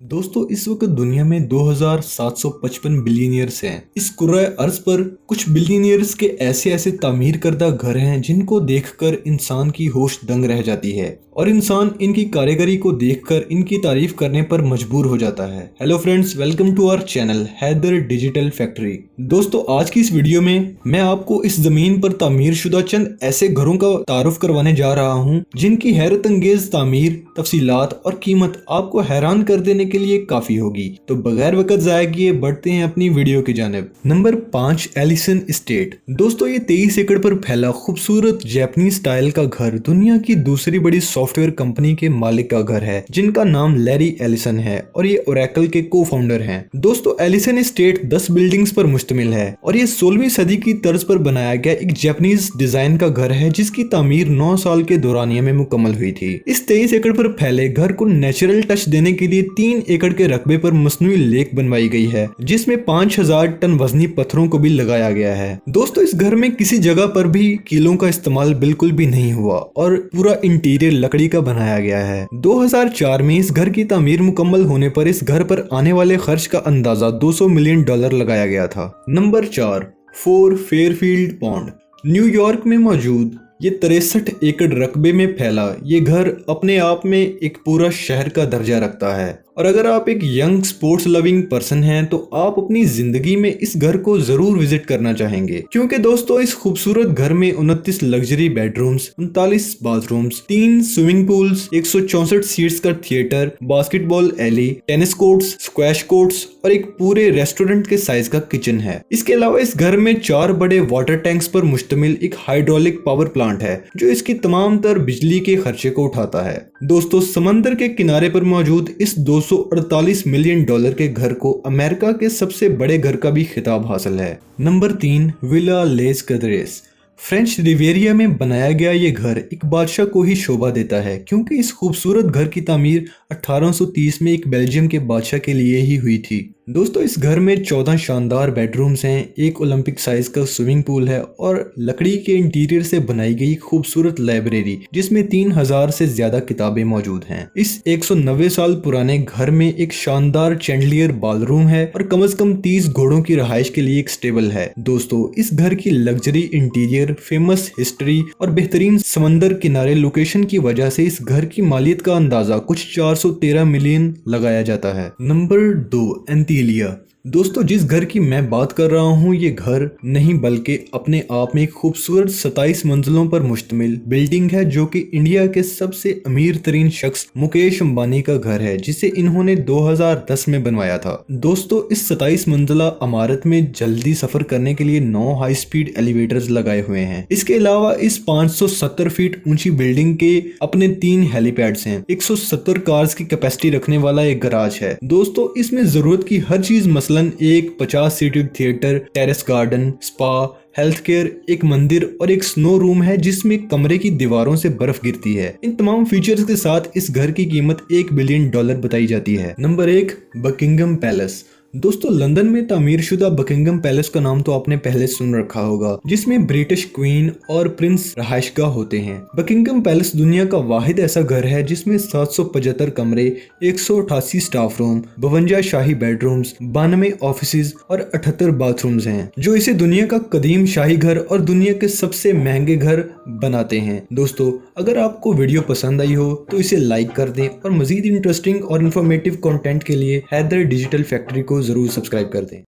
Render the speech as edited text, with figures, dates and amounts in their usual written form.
दोस्तों इस वक्त दुनिया में 2755 बिलियनियर्स हैं। इस कुर्रा अर्ज पर कुछ बिलियनियर्स के ऐसे ऐसे तामीर करदा घर हैं जिनको देखकर इंसान की होश दंग रह जाती है और इंसान इनकी कारीगरी को देखकर इनकी तारीफ करने पर मजबूर हो जाता है। Hello friends, welcome to our channel Haider digital factory. दोस्तों आज की इस वीडियो में मैं आपको इस जमीन पर तामीर शुदा चंद ऐसे घरों का तारुफ करवाने जा रहा हूँ जिनकी हैरत अंगेज तामीर, तफसीलात और कीमत आपको हैरान कर देने के लिए काफी होगी। तो बगैर वक्त जाया किए बढ़ते हैं अपनी वीडियो की जानिब। Number 5, Ellison estate. दोस्तों ये 23 एकड़ पर फैला खूबसूरत जापानी स्टाइल का घर दुनिया की दूसरी बड़ी सॉफ्टवेयर कंपनी के मालिक का घर है जिनका नाम लैरी एलिसन है और ये ओरेकल के को फाउंडर हैं। दोस्तों एलिसन एस्टेट 10 बिल्डिंग्स पर मुश्तमिल है और ये 16वीं सदी की तर्ज पर बनाया गया एक जापानीज डिजाइन का घर है जिसकी तामीर 9 साल के दौरानिया में मुकम्मल हुई थी। इस 23 एकड़ पर फैले घर को नेचुरल टच देने के लिए 3 एकड़ के रकबे पर मसनूई लेक बनवाई गई है जिसमें 5000 टन वजनी पत्थरों को भी लगाया गया है। दोस्तों इस घर में किसी जगह पर भी कीलों का इस्तेमाल बिल्कुल भी नहीं हुआ और पूरा इंटीरियर लकड़ी का बनाया गया है। 2004 में इस घर की तामीर मुकम्मल होने पर इस घर पर आने वाले खर्च का अंदाजा $200 मिलियन लगाया गया था। Number 4, 4 Fairfield pond. न्यूयॉर्क में मौजूद ये 63 एकड़ रकबे में फैला ये घर अपने आप में एक पूरा शहर का दर्जा रखता है और अगर आप एक यंग स्पोर्ट्स लविंग पर्सन हैं तो आप अपनी जिंदगी में इस घर को जरूर विजिट करना चाहेंगे क्योंकि दोस्तों इस खूबसूरत घर में 29 luxury bedrooms, 39 bathrooms, 3 swimming pools, 164 seats का theatre, basketball alley, tennis courts, squash courts और एक पूरे रेस्टोरेंट के साइज का किचन है। इसके अलावा इस घर में 4 बड़े वाटर टैंक्स पर मुश्तमिल एक हाइड्रोलिक पावर प्लांट है जो इसकी तमाम तर बिजली के खर्चे को उठाता है। दोस्तों समंदर के किनारे पर मौजूद इस $248 मिलियन के घर को अमेरिका के सबसे बड़े घर का भी खिताब हासिल है। Number 3, Villa Les Cedres. French Riviera में बनाया गया ये घर एक बादशाह को ही शोभा देता है क्योंकि इस खूबसूरत घर की तामीर 1830 में एक बेल्जियम के बादशाह के लिए ही हुई थी। दोस्तों इस घर में 14 शानदार बेडरूम्स हैं, एक ओलंपिक साइज का स्विमिंग पूल है और लकड़ी के इंटीरियर से बनाई गई खूबसूरत लाइब्रेरी जिसमें 3000 से ज्यादा किताबें मौजूद हैं। इस 190 साल पुराने घर में एक शानदार चैंडलियर बाथरूम है और कम से कम 30 घोड़ों की रहाइश के लिए एक स्टेबल है। दोस्तों इस घर की लग्जरी इंटीरियर, फेमस हिस्ट्री और बेहतरीन समंदर किनारे लोकेशन की वजह से इस घर की मालियत का अंदाजा कुछ 413 मिलियन लगाया जाता है। नंबर 2, एंटीलिया। दोस्तों जिस घर की मैं बात कर रहा हूँ ये घर नहीं बल्कि अपने आप में एक खूबसूरत 27 मंजिलों पर मुश्तमिल बिल्डिंग है जो कि इंडिया के सबसे अमीर तरीन शख्स मुकेश अंबानी का घर है जिसे इन्होंने 2010 में बनवाया था। दोस्तों इस 27 मंजिला इमारत में जल्दी सफर करने के लिए 9 हाई स्पीड एलिवेटर्स लगाए हुए हैं। इसके अलावा इस 570 फीट ऊंची बिल्डिंग के अपने 3 हेलीपैड्स हैं। 170 कार्स की कैपेसिटी रखने वाला एक गराज है। दोस्तों इसमें जरूरत की हर चीज मसलन एक 50 seated theatre, terrace garden, spa, health care, एक मंदिर और एक स्नो रूम है जिसमें कमरे की दीवारों से बर्फ गिरती है। इन तमाम फीचर्स के साथ इस घर की कीमत $1 बिलियन बताई जाती है। Number 1, Buckingham palace. दोस्तों लंदन में तामीर शुदा बकिंगम पैलेस का नाम तो आपने पहले सुन रखा होगा जिसमें ब्रिटिश क्वीन और प्रिंस रहायशगाह होते हैं। बकिंगम पैलेस दुनिया का वाहिद ऐसा घर है जिसमें 775 कमरे, 188 स्टाफ रूम, 52 शाही बेडरूम्स, 92 ऑफिसेज और 78 बाथरूम्स हैं जो इसे दुनिया का कदीम शाही घर और दुनिया के सबसे महंगे घर बनाते हैं। दोस्तों अगर आपको वीडियो पसंद आई हो तो इसे लाइक कर दें और मजीद इंटरेस्टिंग और इन्फॉर्मेटिव कंटेंट के लिए हैदर डिजिटल फैक्ट्री को जरूर सब्सक्राइब कर दें।